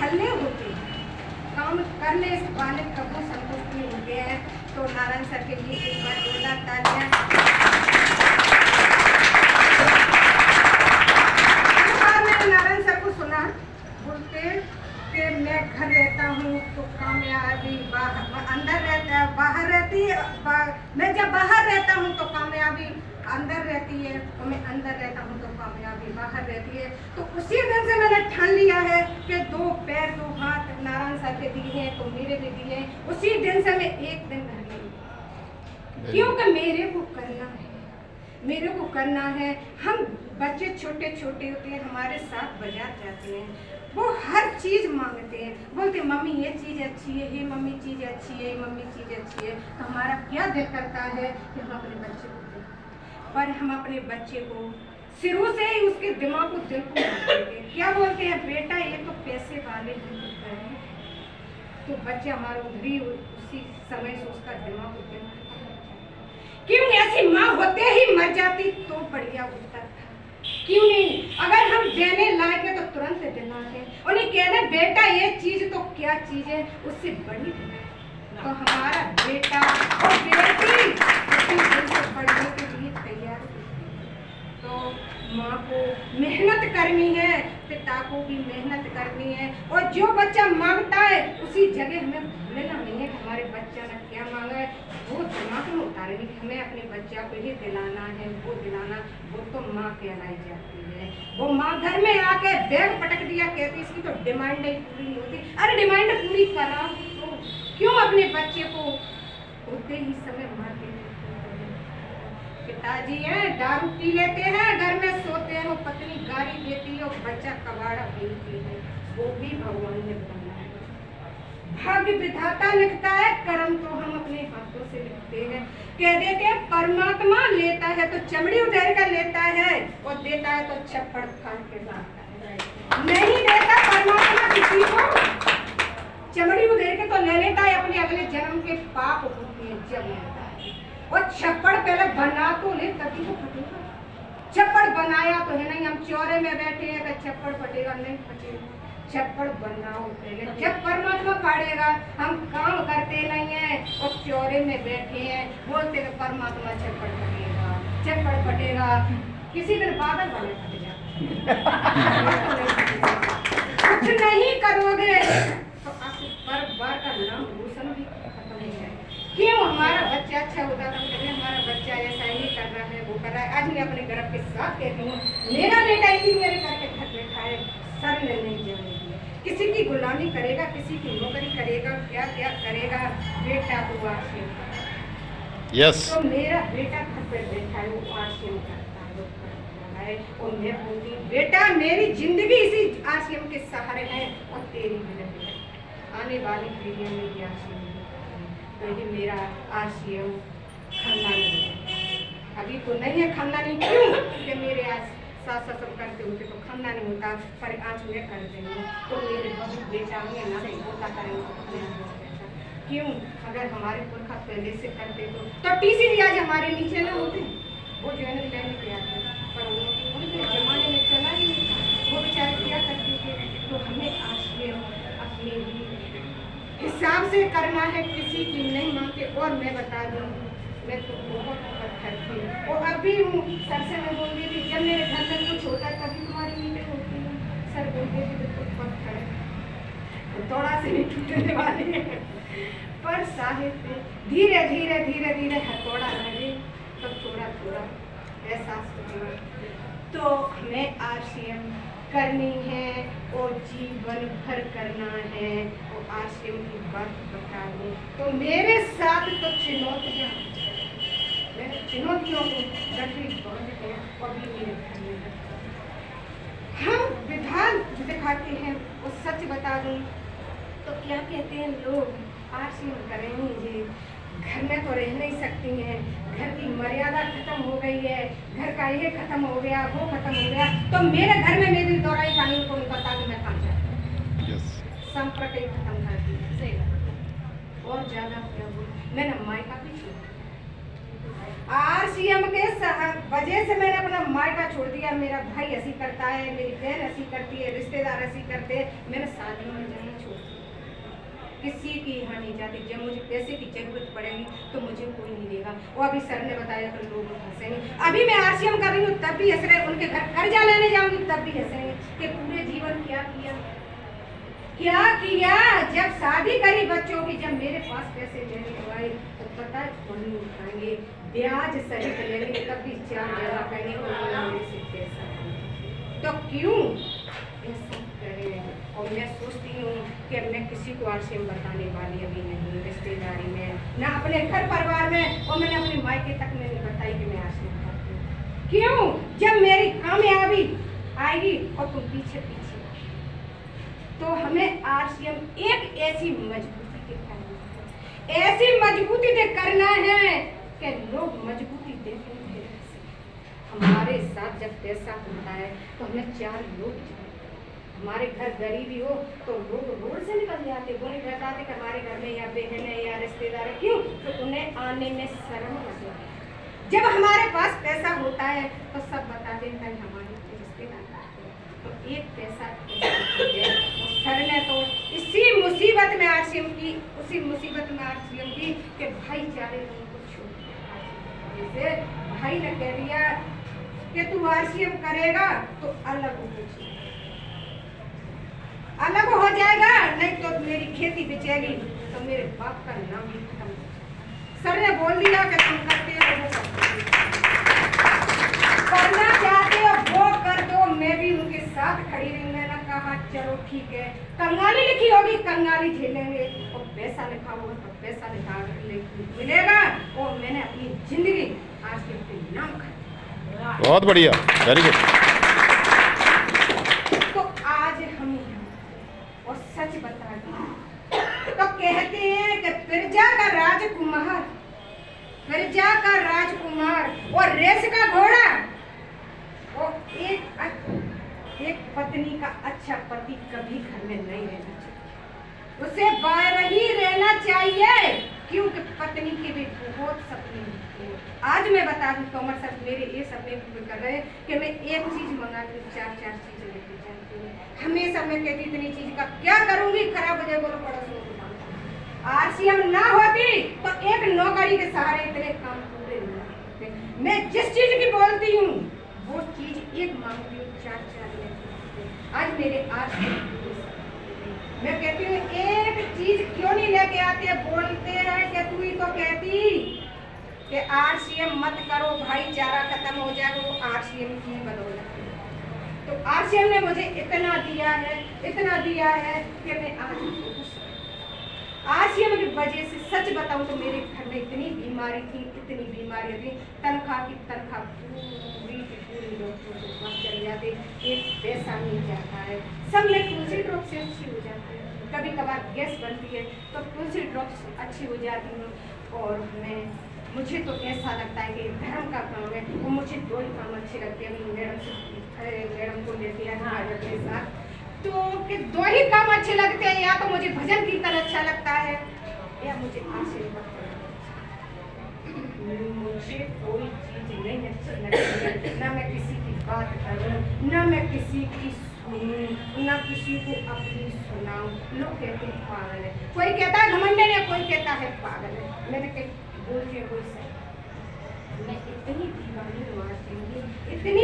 ढलने होते हैं, काम करने वाले कबू संतुष्ट नहीं होते हैं। तो नारायण सर के लिए एक बार जोरदार तालियां। एक बार मैंने नारायण सर को सुना बोलते कि मैं घर रहता हूँ तो कामयाबी अंदर रहता है, बाहर रहती है। मैं जब बाहर रहता हूँ तो कामयाबी अंदर रहती है, और मैं अंदर रहता हूँ तो कामयाबी बाहर रहती है। तो उसी दिन से मैंने ठान लिया है कि 2 पैर 2 हाथ नारायण सर के दिए हैं तो मेरे भी दिए हैं। उसी दिन से मैं एक दिन घर नहीं, क्योंकि मेरे को करना है, मेरे को करना है। हम बच्चे छोटे छोटे होते हैं, हमारे साथ बाजार जाते हैं, वो हर चीज़ मांगते हैं, बोलते मम्मी ये चीज़ अच्छी है, ये मम्मी चीज़ अच्छी है, मम्मी चीज़ अच्छी है। तो हमारा क्या दिल करता है कि हम अपने बच्चे को दें, पर हम अपने बच्चे को शुरू से ही उसके दिमाग को दिल को देते हैं। क्या बोलते हैं, बेटा ये तो पैसे वाले हैं, तो बच्चा हमारा उधरी उसी समय से उसका दिमाग को दिल। क्यों ऐसी माँ होते ही मर जाती तो बढ़िया होता था, क्यों नहीं? अगर हम देने लायक है तो तुरंत देना है, उन्हें कहना बेटा ये चीज तो क्या चीज है, उससे बड़ी देना है। तो हमारा बेटा और बेटी पढ़ने के लिए तैयार है। तो माँ को मेहनत करनी है, पिता को भी मेहनत करनी है, और जो बच्चा मांगता है उसी जगह हमें भूलना नहीं है कि हमारे बच्चा ने क्या मांगा है, वो दिमाग में उतारेंगे कि हमें अपने बच्चा को ये दिलाना है, वो दिलाना। वो तो माँ कहलाई जाती है। वो माँ घर में आके बैग पटक दिया, कहती इसकी तो डिमांड ही पूरी नहीं होती। अरे डिमांड पूरी कराओ तो क्यों अपने बच्चे को होते ही समय मारते हैं? पिताजी हैं दारू पी लेते हैं, घर में सोते हैं, वो पत्नी गाली देती है और बच्चा कबाड़ा पीती है, वो भी भगवान ने बनाया है। भाग्य विधाता लिखता है, कर्म तो हम अपने हाथों से लिखते हैं। कह देते हैं परमात्मा लेता है तो चमड़ी उधेड़ कर लेता है, और देता है तो छप्पड़ फाड़ के लाता है। नहीं देता परमात्मा किसी को, चमड़ी उधेड़ के तो ले लेता है, अपने अगले जन्म के पाप होते हैं जब लेता है। और छप्पड़ पहले बना तो ले तभी तो फटेगा। छप्पड़ बनाया तो है नहीं, हम चौरे में बैठे हैं कि छप्पड़ फटेगा, नहीं फटेगा। छप्पड़ बनाओ पहले, जब परमात्मा फाड़ेगा। हम काम करते नहीं है और चौरे में बैठे हैं, बोलते हैं परमात्मा छप्पड़ फटेगा, छप्पड़ फटेगा। किसी दिन बादल वाले फट जाए। कुछ नहीं करोगे तो पर बार का नाम रोशन भी खत्म हो जाए। क्यों? हमारा बच्चा अच्छा होता था, हमारा बच्चा ऐसा ही कर रहा है, वो कर रहा है। आज मैं अपने गर्व के साथ कहती हूँ, मेरा बेटा इंजीनियर करके घर बैठा है, सर ने नहीं जाने दिया। किसी की गुलामी करेगा, किसी की नौकरी करेगा, क्या क्या करेगा, बेटा को आशीर्वाद करता है। यस। तो मेरा बेटा घर पर बैठा है, वो आशीर्वाद करता है, और मैं बोलती बेटा मेरी जिंदगी इसी आशीर्वाद के सहारे है, और तेरी भी आने वाली पीढ़ियों में भी आशीर्वाद। तो मेरा आशीर्वाद खानदानी है, अभी तो नहीं है खानदानी। क्यों? क्योंकि मेरे आज सास ससुर करते होते तो खानदानी होता, पर आज मैं कर देंगे तो मेरे बहू बेटा में ना होता करेंगे। क्यों? अगर हमारे पुरखा पहले से करते तो टीसी भी आज हमारे नीचे ना होते, वो ज्वेलरी लेने के आते, पर उनके जमाने में चला ही नहीं, वो बेचारे क्या करते थे। तो हमें आशीर्वाद अपने हिसाब से करना है, किसी की नहीं मांगते। और मैं बता दूँ, मैं तो बहुत पत्थर थी, और अभी हूँ। सर से मैं बोल रही थी, जब मेरे घर में कुछ होता तभी तुम्हारी मीटिंग होती है। सर बोलते थे तो पत्थर है, थोड़ा से नहीं टूटने वाले हैं। पर साहित्य धीरे धीरे धीरे धीरे हथौड़ा लगे तो थोड़ा थोड़ा एहसास होगा। तो हमें आरसीएम करनी है और जीवन भर करना है, और आरसीएम की बात बता दूं तो मेरे साथ तो चुनौतियाँ, मैंने चुनौतियों को डटी बहुत है, और भी मेरे घर में हम विधान दिखाते हैं। और सच बता दूं तो क्या कहते हैं लोग, आरसीएम करेंगे, घर में तो रह नहीं सकती हैं, घर की मर्यादा खत्म हो गई है, घर का ये खत्म हो गया, वो खत्म हो गया, तो मेरे घर में मेरी दौराई कानून को नहीं पता कि मैं कहाँ जाती। संपर्क ही खत्म कर दी, सही बात। और ज़्यादा क्या बोल, मैंने मायका भी छोड़, आरसीएम के वजह से मैंने अपना मायका छोड़ दिया। मेरा भाई ऐसी करता है, मेरी बहन ऐसी करती है, रिश्तेदार ऐसी करते हैं, मैंने शादियों में जाना छोड़ दिया। किसी की यहाँ नहीं जाती। जब मुझे पैसे की जरूरत पड़ेगी तो मुझे कोई नहीं देगा। वो अभी सर ने बताया तो लोग हंसेंगे। अभी मैं आरसीएम कर रही हूँ तब भी हंस रहे, उनके घर कर्जा लेने जाऊंगी तब भी हंसेंगे कि पूरे जीवन क्या किया क्या किया। जब शादी करी बच्चों की, जब मेरे पास पैसे लेने को आए तो पता है कौन उठाएंगे, ब्याज सहित लेंगे, तब भी 4 जगह कहेंगे मेरे से पैसा। तो क्यों ऐसा करें? और मैं सोचती हूँ कि मैं किसी को आरसीएम बताने वाली अभी नहीं, रिश्तेदारी में ना अपने घर परिवार में, और मैंने अपने मायके तक में नहीं बताई कि मैं आरसीएम करती हूँ। क्यों? जब मेरी कामयाबी आएगी और तुम पीछे पीछे, तो हमें आरसीएम एक ऐसी मजबूती के करना है, ऐसी मजबूती से करना है कि लोग मजबूती देखें। हमारे साथ जब पैसा होता है तो हमें 4 लोग, हमारे घर गरीबी हो तो लोग रोड से निकल जाते, वो नहीं बताते कि हमारे घर में या बहन है या रिश्तेदार है। क्यों? तो उन्हें आने में शर्म लगती है। जब हमारे पास पैसा होता है तो सब बता देते हैं हमारे रिश्तेदार। तो एक पैसा सर ने तो इसी मुसीबत में आरसीएम की, उसी मुसीबत में आरसीएम की कि भाईचारे को छोड़ दिया। जैसे भाई ने कह दिया कि तू आरसीएम करेगा तो अलग हो जाएगा, नहीं तो मेरी खेती बिचेगी, तो मेरे बाप का नाम ही खत्म। सर ने बोल दिया कि तुम करते हो वो करना चाहते हो वो कर दो। मैं भी उनके साथ खड़ी रही। मैंने कहा चलो ठीक है, कंगाली लिखी होगी कंगाली झेलेंगे, और पैसा लिखा होगा तो पैसा मिलेगा। और मैंने अपनी जिंदगी आज के नाम खा। बहुत बढ़िया, वेरी गुड। तो आज हम और सच बता दें तो कहते हैं कि प्रजा का राजकुमार और रेस का घोड़ा, और एक पत्नी का अच्छा पति कभी घर में नहीं रहना चाहिए, उसे बाहर ही रहना चाहिए, क्योंकि पत्नी के भी बहुत सपने होते हैं। आज मैं बता दूं तोमर सर मेरे ये सपने पूरे कर रहे हैं कि मैं एक चीज मंगा के 4 चीजें लेके जाती हूँ। हमेशा मैं कहती इतनी चीज का क्या करूंगी, खराब हो जाए बोलो पड़ोसियों को। आरसीएम ना होती तो एक नौकरी के सहारे इतने काम पूरे नहीं होते। मैं जिस चीज की बोलती हूँ वो चीज एक मांगती हूँ 4 लेके। आज मेरे मैं कहती हूँ एक चीज क्यों नहीं लेके आते? बोलते हैं कि तू ही तो कहती कि आरसीएम मत करो, भाईचारा खत्म हो जाएगा। वो आरसीएम की बदौलत, तो आरसीएम ने मुझे इतना दिया है कि मैं आज आरसीएम की वजह से सच बताऊं तो मेरे घर में इतनी बीमारी थी, तनख्वाह पूरी डॉक्टरों के पास चले जाते, एक पैसा नहीं जाता है। सब में तुलसी ड्रॉप से अच्छी हो जाती है, कभी कभार गैस बनती है तो तुलसी ड्रॉप से अच्छी हो जाती हूँ। और मुझे तो ऐसा लगता है कि धर्म का काम है, वो मुझे 2 ही काम अच्छे लगते हैं। मैडम को लेते हैं के साथ तो कि 2 ही काम अच्छे लगते हैं, या तो मुझे भजन कीर्तन अच्छा लगता है या मुझे आशीर्वाद। मुझे कोई चीज नहीं अच्छी लगती है, ना मैं किसी की बात करूं, ना मैं किसी की सुनूं, ना किसी को अपनी सुनाऊं। लोग कहते हैं पागल है, कोई कहता है घमंडन है, कोई कहता है पागल है। मैंने कहीं बोलती है कोई सही, मैं इतनी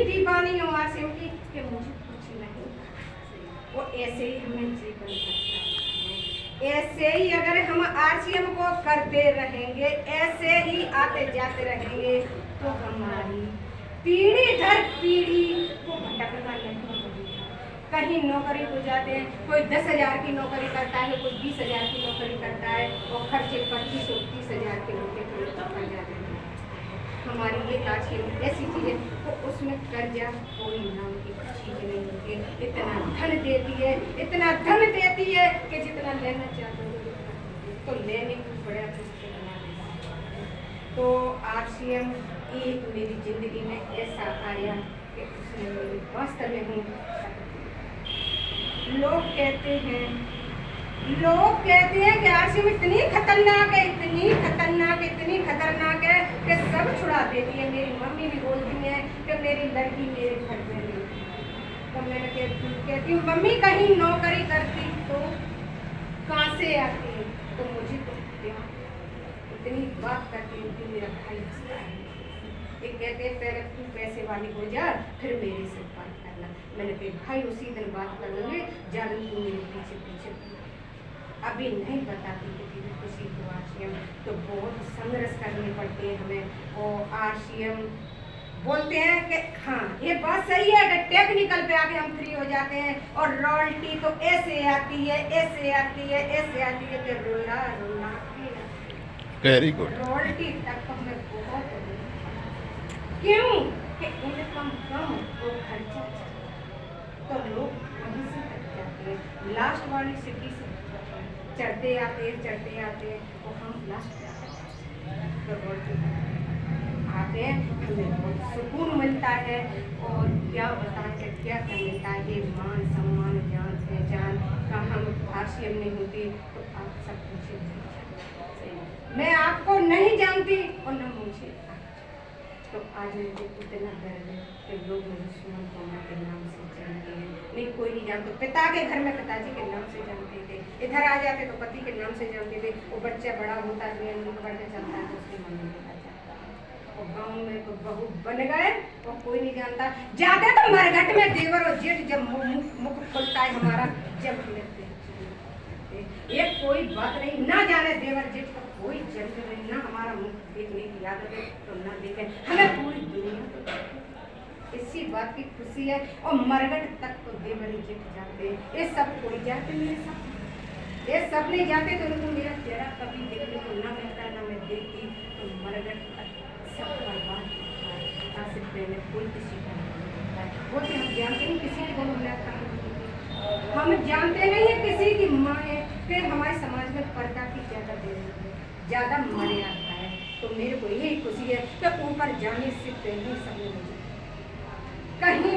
दीवानी हूँ आरसीएम की कि मुझे कुछ नहीं। वो ऐसे ही हमें जीवन करता है, ऐसे ही अगर हम आरसीएम को करते रहेंगे, ऐसे ही आते जाते रहेंगे, तो हमारी पीढ़ी दर पीढ़ी को भटकना नहीं होगा। कहीं नौकरी हो जाते हैं, कोई 10,000 की नौकरी करता है, कोई 20,000 की नौकरी करता है, और खर्चे 25-30,000 के होते पड़ जाते हैं। हमारी ये आरसीएम ऐसी चीज है, तो उसमें कर्जा कोई नाम की चीज नहीं होती। इतना धन देती है कि जितना लेना चाहते हो तो लेने को बड़ा तो आरसीएम एक मेरी जिंदगी में ऐसा आया कि उसने मेरे वास्तव में हूँ। लोग कहते हैं लोग कहते हैं कि आरसीएम इतनी खतरनाक है, इतनी खतरनाक, इतनी खतरनाक है कि सब छुड़ा देती है। मेरी मम्मी भी बोलती है कि मेरी लड़की मेरे घर में नहीं। तो मैंने कहती हूँ मम्मी कहीं नौकरी करती तो कहाँ से आती है? तो मुझे तो इतनी बात करती है, मेरा भाई हंसता है। एक कहते हैं पहले तू पैसे वाली हो जा फिर मेरे से बात करना। मैंने कहा भाई उसी दिन बात कर लेंगे, ज्यादा तू मेरे पीछे पीछे अभी नहीं बताती कि किसी को आरसीएम तो बहुत संघर्ष करने पड़ते हैं हमें। और आरसीएम बोलते हैं कि हाँ ये बात सही है कि टेक्निकल पे आके हम फ्री हो जाते हैं और रॉयल्टी तो ऐसे आती है, ऐसे आती है, ऐसे आती है कि रोना रोना वेरी गुड। रॉयल्टी तक तो हमें बहुत क्यों कि इनकम कम और खर्चा तो लोग वहीं से थक जाते हैं। लास्ट वाली सिटी से चढ़ते आते और हम लास्ट तो आते हैं, हमें बहुत सुकून मिलता है। और क्या बताएं कि क्या मिलता है, ये मान सम्मान जान पहचान का। हम आरसीएम नहीं होती तो आप सब कुछ मैं आपको नहीं जानती और न मुझे। तो आज मुझे इतना गर्व है कि लोग मुझे सुमन कोमल के नाम से जानते हैं। नहीं कोई नहीं जानते, पिता के घर में पिताजी के नाम से जानते थे, इधर आ जाते तो पति के नाम से जानते थे। वो बच्चा बड़ा होता है बढ़ते चलता है तो उसकी मम्मी लेना चाहता है। और गाँव में तो बहू बन गए और कोई नहीं जानता। जाते तो मरघट में देवर और जेठ जब मुख खुलता है हमारा जब लेते ये कोई बात नहीं, ना जाने देवर जेठ का कोई जन्म नहीं, ना हमारा मुख देखने की आदत है तो ना देखें, हमें पूरी दुनिया इसी बात की खुशी है। और मरघट तक तो देवर जेठ जाते हैं, ये सब कोई जाते नहीं, सब ये सब नहीं जाते तो उनको मेरा चेहरा कभी देखने को ना मिलता ना मैं देखती। तो मरघट तक सब बर्बाद से पहले कोई किसी का वो तो हम जानते नहीं किसी की हम जानते नहीं है किसी की माँ है। फिर हमारे समाज में पर्दा की ज़्यादा देर है, ज़्यादा मर्यादा है। तो मेरे को यही खुशी है कि ऊपर जाने से पहले सब कहीं